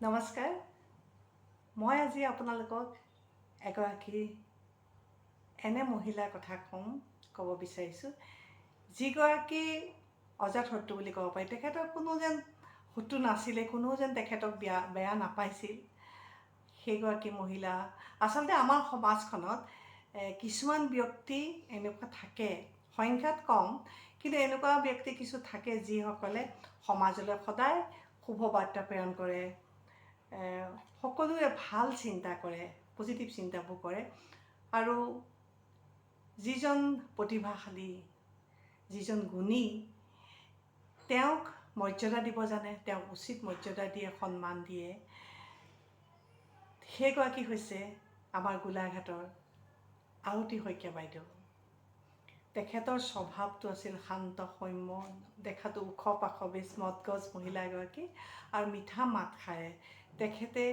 নমস্কাৰ। মই আজি আপোনালোকক এগৰাকী এনে মহিলাৰ কথা ক'ব বিচাৰিছোঁ, যিগৰাকী অজাত শত্ৰু বুলি ক'ব পাৰি। তেখেতৰ কোনো যেন শত্ৰু নাছিলে, কোনো যেন তেখেতক বেয়া নাপাইছিল। সেইগৰাকী মহিলা আচলতে আমাৰ সমাজখনত কিছুমান ব্যক্তি এনেকুৱা থাকে, সংখ্যাত কম, কিন্তু এনেকুৱা ব্যক্তি কিছু থাকে যিসকলে সমাজলৈ সদায় শুভ বাৰ্তা প্ৰেৰণ কৰে, সকলোৰে ভাল চিন্তা কৰে, পজিটিভ চিন্তাবোৰ কৰে। আৰু যিজন প্ৰতিভাশালী, যিজন গুণী, তেওঁক মৰ্যাদা দিব জানে, তেওঁক উচিত মৰ্যাদা দিয়ে, সন্মান দিয়ে। সেইগৰাকী হৈছে আমাৰ গোলাঘাটৰ আৰতী শইকীয়া বাইদেউ। তেখেতৰ স্বভাৱটো আছিল শান্ত সৌম্য, দেখাতো ওখ পাখবিজ মদগজ মহিলা এগৰাকী, আৰু মিঠা মাতষাৰে তেখেতে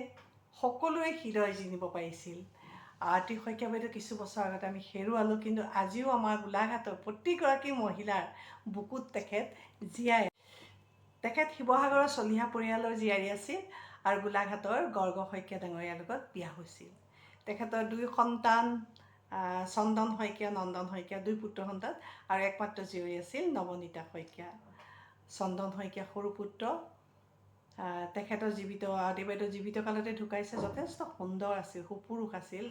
সকলোৰে হৃদয় জিনিব পাৰিছিল। আৰতী শইকীয়া বাইদেউ কিছু বছৰ আগতে আমি হেৰুৱালোঁ, কিন্তু আজিও আমাৰ গোলাঘাটৰ প্ৰতিগৰাকী মহিলাৰ বুকুত তেখেত জীয়াই। তেখেত শিৱসাগৰৰ চলিহা পৰিয়ালৰ জীয়াৰী আছিল আৰু গোলাঘাটৰ গৰ্গ শইকীয়া ডাঙৰীয়াৰ লগত বিয়া হৈছিল। তেখেতৰ 2 সন্তান, চন্দন শইকীয়া, নন্দন শইকীয়া, 2 পুত্ৰ সন্তান, আৰু একমাত্ৰ জীয়ৰী আছিল নৱনীতা শইকীয়া। চন্দন শইকীয়া সৰু পুত্ৰ। তেখেতৰ আৰতী বাইদেউ জীৱিত কালতে ঢুকাইছে। যথেষ্ট সুন্দৰ আছিল, সুপুৰুষ আছিল।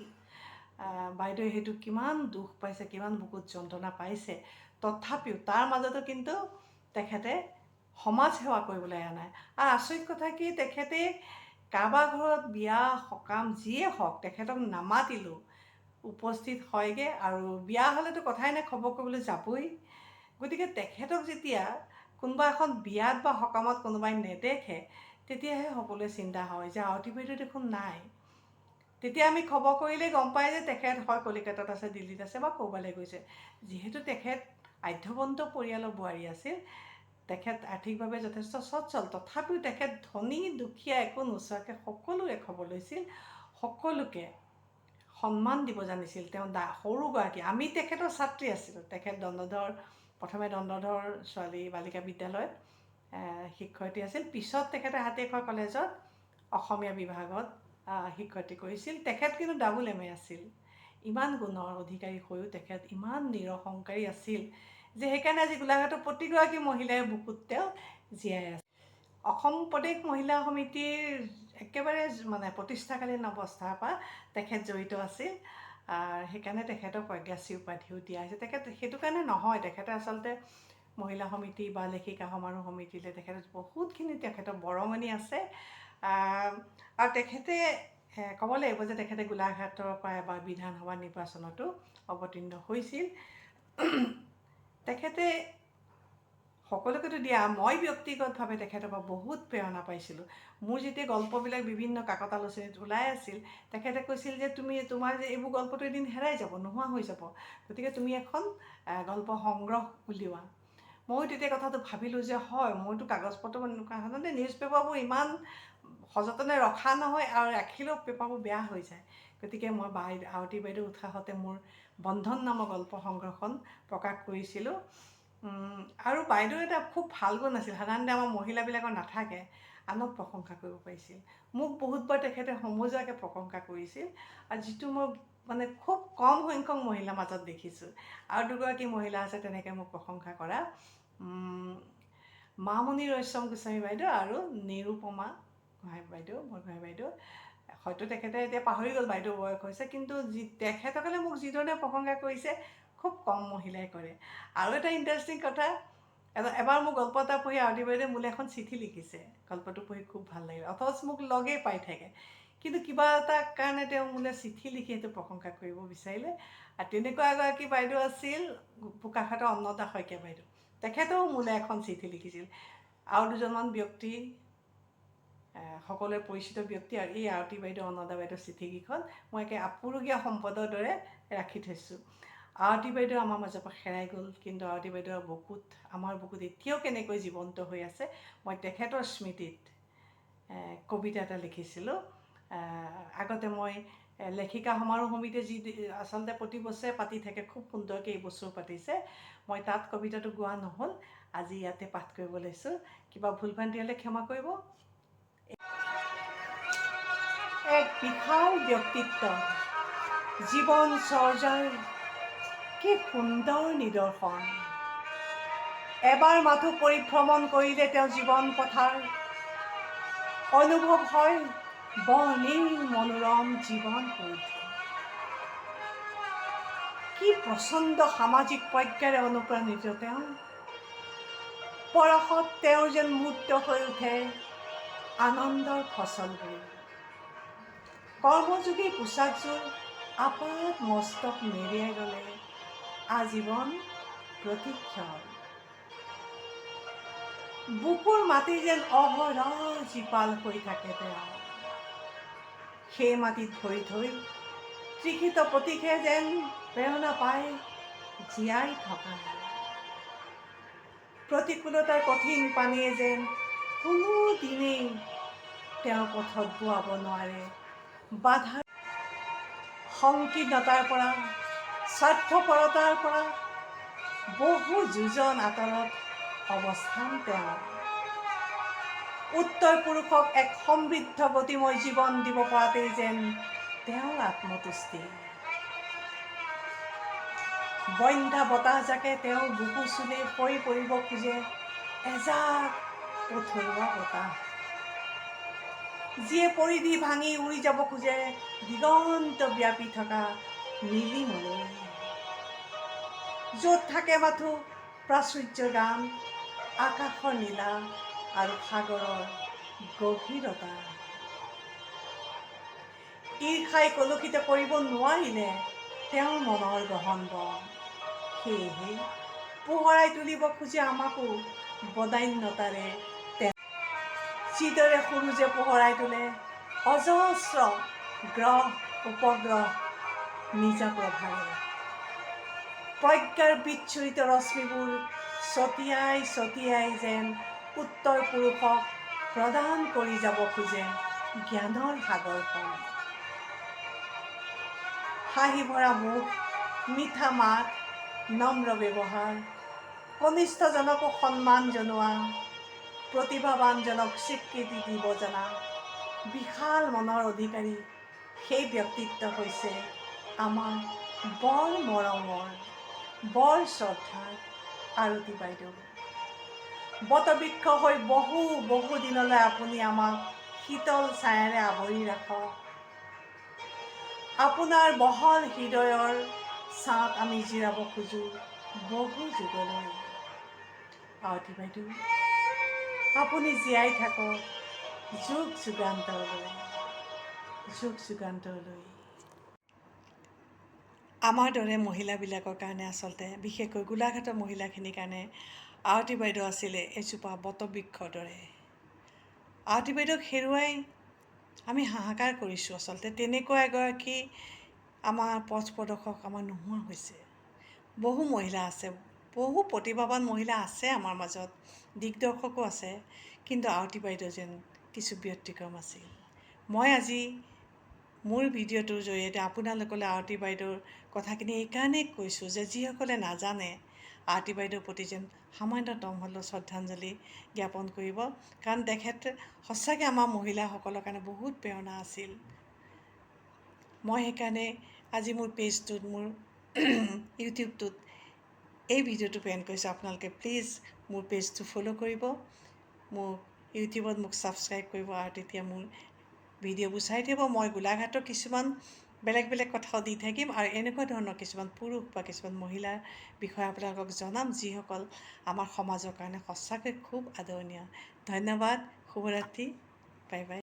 বাইদেৱে সেইটো কিমান দুখ পাইছে, কিমান বুকুত যন্ত্ৰণা পাইছে, তথাপিও তাৰ মাজতো কিন্তু তেখেতে সমাজ সেৱা কৰিবলৈ এৰা নাই। আৰু আচৰিত কথা কি, তেখেতে কাৰোবাৰ ঘৰত বিয়া সকাম যিয়ে হওক তেখেতক নামাতিলেও উপস্থিত হয়গৈ, আৰু বিয়া হ'লেতো কথাই নাই, খবৰ কৰিবলৈ যাবই। গতিকে তেখেতক যেতিয়া কোনোবা এখন বিয়াত বা সকামত কোনোবাই নেদেখে, তেতিয়াহে সকলোৱে চিন্তা হয় যে আৰতী বাইদেউ দেখোন নাই। তেতিয়া আমি খবৰ কৰিলেই গম পাই যে তেখেত হয় কলিকতাত আছে, দিল্লীত আছে, বা ক'ৰবালৈ গৈছে। যিহেতু তেখেত আধ্যৱন্ত পৰিয়ালৰ বোৱাৰী আছিল, তেখেত আৰ্থিকভাৱে যথেষ্ট সচ্ছল, তথাপিও তেখেত ধনী দুখীয়া একো নোচোৱাকৈ সকলোৰে খবৰ লৈছিল, সকলোকে সন্মান দিব জানিছিল। তেওঁ সৰুগৰাকী, আমি তেখেতৰ ছাত্ৰী আছিলোঁ। তেখেত প্ৰথমে দণ্ডধৰ ছোৱালী বালিকা বিদ্যালয়ত শিক্ষয়িত্ৰী আছিল। পিছত তেখেতে হাতীখোৱা কলেজত অসমীয়া বিভাগত শিক্ষয়িত্ৰী কৰিছিল। তেখেত কিন্তু ডাবুল MA আছিল। ইমান গুণৰ অধিকাৰী হৈও তেখেত ইমান নিৰহংকাৰী আছিল যে সেইকাৰণে আজি গোলাঘাটৰ প্ৰতিগৰাকী মহিলাৰ বুকুত তেওঁ জীয়াই আছে। অসম প্ৰদেশ মহিলা সমিতিৰ একেবাৰে প্ৰতিষ্ঠাকালীন অৱস্থাৰ পৰা তেখেত জড়িত আছিল। সেইকাৰণে তেখেতক প্ৰজ্ঞাশ্ৰী উপাধিও দিয়া হৈছে। তেখেত সেইটো কাৰণে নহয়, তেখেতে আচলতে মহিলা সমিতি বা লেখিকা সমাৰোহ সমিতিলৈ তেখেতৰ বহুতখিনি তেখেতৰ বৰঙণি আছে। আৰু তেখেতে ক'ব লাগিব যে তেখেতে গোলাঘাটৰ পৰা এবাৰ বিধানসভা নিৰ্বাচনতো অৱতীৰ্ণ হৈছিল। তেখেতে সকলোকেতো দিয়া, মই ব্যক্তিগতভাৱে তেখেতৰ পৰা বহুত প্ৰেৰণা পাইছিলোঁ। মোৰ যেতিয়া গল্পবিলাক বিভিন্ন কাকত আলোচনীত ওলাই আছিল, তেখেতে কৈছিল যে তোমাৰ যে এইবোৰ গল্পটো এদিন হেৰাই যাব, নোহোৱা হৈ যাব, গতিকে তুমি এখন গল্প সংগ্ৰহ উলিওৱা। ময়ো তেতিয়া কথাটো ভাবিলোঁ যে হয়, মইতো কাগজ পত্ৰ সাধাৰণতে নিউজ পেপাৰবোৰ ইমান সযতনে ৰখা নহয়, আৰু ৰাখিলেও পেপাৰবোৰ বেয়া হৈ যায়। গতিকে মই আৰতী বাইদেউৰ উৎসাহতে মোৰ বন্ধন নামৰ গল্প সংগ্ৰহখন প্ৰকাশ কৰিছিলোঁ। আৰু বাইদেউ এটা খুব ভাল গুণ আছিল, সাধাৰণতে আমাৰ মহিলাবিলাকৰ নাথাকে, আনক প্ৰশংসা কৰিব পাৰিছিল। মোক বহুতবাৰ তেখেতে সমজুৱাকৈ প্ৰশংসা কৰিছিল, আৰু যিটো মই খুব কম সংখ্যক মহিলাৰ মাজত দেখিছোঁ। আৰু 2গৰাকী মহিলা আছে তেনেকৈ মোক প্ৰশংসা কৰা, মামণি ৰয়ছম গোস্বামী বাইদেউ আৰু নিৰুপমা গোহাঁই বাইদেউ, বৰগোহাঁই বাইদেউ। হয়তো তেখেতে এতিয়া পাহৰি গ'ল, বাইদেউ বয়স হৈছে, কিন্তু তেখেতসকলে মোক যিধৰণে প্ৰশংসা কৰিছে খুব কম মহিলাই কৰে। আৰু এটা ইণ্টাৰেষ্টিং কথা, এবাৰ মোৰ গল্প এটা পঢ়ি আৰতী বাইদেৱে মোলৈ এখন চিঠি লিখিছে। গল্পটো পঢ়ি খুব ভাল লাগিল, অথচ মোক লগেই পাই থাকে, কিন্তু কিবা এটা কাৰণে তেওঁ মোলৈ চিঠি লিখি সেইটো প্ৰশংসা কৰিব বিচাৰিলে। আৰু তেনেকুৱা এগৰাকী বাইদেউ আছিল বোকাখাটৰ অন্নদা শইকীয়া বাইদেউ। তেখেতেও মোলৈ এখন চিঠি লিখিছিল। আৰু 2জনমান ব্যক্তি, সকলোৱে পৰিচিত ব্যক্তি, আৰু এই আৰতী বাইদেউ, অন্নদা বাইদেউৰ চিঠিকেইখন মই একে আপুৰুগীয়া সম্পদৰ দৰে ৰাখি থৈছোঁ। আৰতী বাইদেউ আমাৰ মাজৰ পৰা হেৰাই গ'ল, কিন্তু আৰতী বাইদেউৰ আমাৰ বুকুত এতিয়াও কেনেকৈ জীৱন্ত হৈ আছে, মই তেখেতৰ স্মৃতিত কবিতা এটা লিখিছিলোঁ। আগতে মই লেখিকা সমাৰোহ সমিতিয়ে আচলতে প্ৰতি বছৰে পাতি থাকে, খুব সুন্দৰকৈ এইবছৰো পাতিছে। মই তাত কবিতাটো গোৱা নহ'ল, আজি ইয়াতে পাঠ কৰিব লৈছোঁ। কিবা ভুল ভ্ৰান্তি হ'লে ক্ষমা কৰিব। এক বিশাল ব্যক্তিত্ব, জীৱন চৰ্যাৰ কি সুন্দৰ নিদৰ্শন। এবাৰ মাথো পৰিভ্ৰমণ কৰিলে তেওঁ জীৱন পথাৰ, অনুভৱ হয় বৰ্ণিল মনোৰম জীৱন পৰিধি। কি প্ৰচণ্ড সামাজিক প্ৰজ্ঞাৰে অনুপ্ৰাণিত তেওঁ, পৰশত তেওঁৰ যেন মুক্ত হৈ উঠে আনন্দৰ ফচলবোৰ। কৰ্মযোগী পোচাকযোৰ আপাত মস্তক মেৰিয়াই ল'লে আজীৱন প্ৰতীক্ষণ। বুকুৰ মাটি যেন অহৰহ জীপাল হৈ থাকে তেওঁ, সেই মাটিত ভৰি থৈ তৃষিত প্ৰতীক্ষে যেন প্ৰেৰণা পায় জীয়াই থকা। প্ৰতিকূলতাৰ কঠিন পানীয়ে যেন কোনোদিনেই তেওঁৰ পথত বোৱাব নোৱাৰে বাধাৰ। সংকীৰ্ণতাৰ পৰা, স্বাৰ্থপৰতাৰ পৰা বহু যোজন আঁতৰত অৱস্থান তেওঁৰ। উত্তৰ পুৰুষক এক সমৃদ্ধ গতিময় জীৱন দিব পৰাতেই যেন তেওঁৰ আত্মতুষ্টি। বন্ধ্যা বতাহজাকে তেওঁৰ বুকু চুলি সৰি পৰিব খোজে এজাক পথৰুৱা বতাহ, যিয়ে পৰিধি ভাঙি উৰি যাব খোজে দিগন্ত ব্যাপি থকা নীলিমলৈ। য'ত থাকে মাথো প্ৰাচুৰ্যৰ গান, আকাশৰ নীলা আৰু সাগৰৰ গভীৰতা। ঈৰ্ষাই কলুষিত কৰিব নোৱাৰিলে তেওঁৰ মনৰ গহন বন, সেয়েহে পোহৰাই তুলিব খোজে আমাকো বদান্যতাৰে তেওঁ। যিদৰে সূৰুযে পোহৰাই তোলে অজস্ৰ গ্ৰহ উপগ্ৰহ নিজা প্ৰভাৰে, প্ৰজ্ঞাৰ বিচ্ছুৰিত ৰশ্মিবোৰ ছটিয়াই ছটিয়াই যেন উত্তৰ পুৰুষক প্ৰদান কৰি যাব খোজে জ্ঞানৰ সাগৰখন। হাঁহি ভৰা মুখ, মিঠা মাত, নম্ৰ ব্যৱহাৰ, কনিষ্ঠজনকো সন্মান জনোৱা, প্ৰতিভাৱানজনক স্বীকৃতি দিব জনা বিশাল মনৰ অধিকাৰী সেই ব্যক্তিত্ব হৈছে আমাৰ বৰ মৰমৰ, বৰ শ্ৰদ্ধাৰ আৰতি বাইদেউ। বটবৃক্ষ হৈ বহু বহু দিনলৈ আপুনি আমাক শীতল ছায়াৰে আৱৰি ৰাখক। আপোনাৰ বহল হৃদয়ৰ ছাঁত আমি জিৰাব খোজো বহু যুগলৈ। আৰতি বাইদেউ, আপুনি জীয়াই থাকক যুগ যুগান্তৰলৈ, যুগ যুগান্তৰলৈ। আমাৰ দৰে মহিলাবিলাকৰ কাৰণে আচলতে, বিশেষকৈ গোলাঘাটৰ মহিলাখিনিৰ কাৰণে আৰতি বাইদেউ আছিলে এজোপা বটবৃক্ষৰ দৰে। আৰতি বাইদেউক হেৰুৱাই আমি হাহাকাৰ কৰিছোঁ। আচলতে তেনেকুৱা এগৰাকী আমাৰ পথ প্ৰদৰ্শক আমাৰ নোহোৱা হৈছে। বহু মহিলা আছে, বহু প্ৰতিভাৱান মহিলা আছে আমাৰ মাজত, দিগদৰ্শকো আছে, কিন্তু আৰতি বাইদেউ যেন কিছু ব্যতিক্ৰম আছিল। মই আজি মোৰ ভিডিঅ'টোৰ জৰিয়তে আপোনালোকলৈ আৰতি বাইদেউৰ কথাখিনি এইকাৰণেই কৈছোঁ যে যিসকলে নাজানে আৰতি বাইদেউৰ প্ৰতি যেন সামান্যতম হ'লেও শ্ৰদ্ধাঞ্জলি জ্ঞাপন কৰিব, কাৰণ তেখেত সঁচাকৈ আমাৰ মহিলাসকলৰ কাৰণে বহুত প্ৰেৰণা আছিল। মই সেইকাৰণে আজি মোৰ পেজটোত, মোৰ ইউটিউবটোত এই ভিডিঅ'টো প্ৰেৰণ কৰিছোঁ। আপোনালোকে প্লিজ মোৰ পেজটো ফ'ল' কৰিব, মোক ইউটিউবত মোক ছাবস্ক্ৰাইব কৰিব, আৰু তেতিয়া মোৰ ভিডিঅ'বোৰ চাই থাকিব। মই গোলাঘাটৰ কিছুমান বেলেগ বেলেগ কথাও দি থাকিম, আৰু এনেকুৱা ধৰণৰ কিছুমান পুৰুষ বা কিছুমান মহিলাৰ বিষয়ে আপোনালোকক জনাম, যিসকল আমাৰ সমাজৰ কাৰণে সঁচাকৈ খুব আদৰণীয়। ধন্যবাদ, শুভৰাত্ৰি, বাই বাই।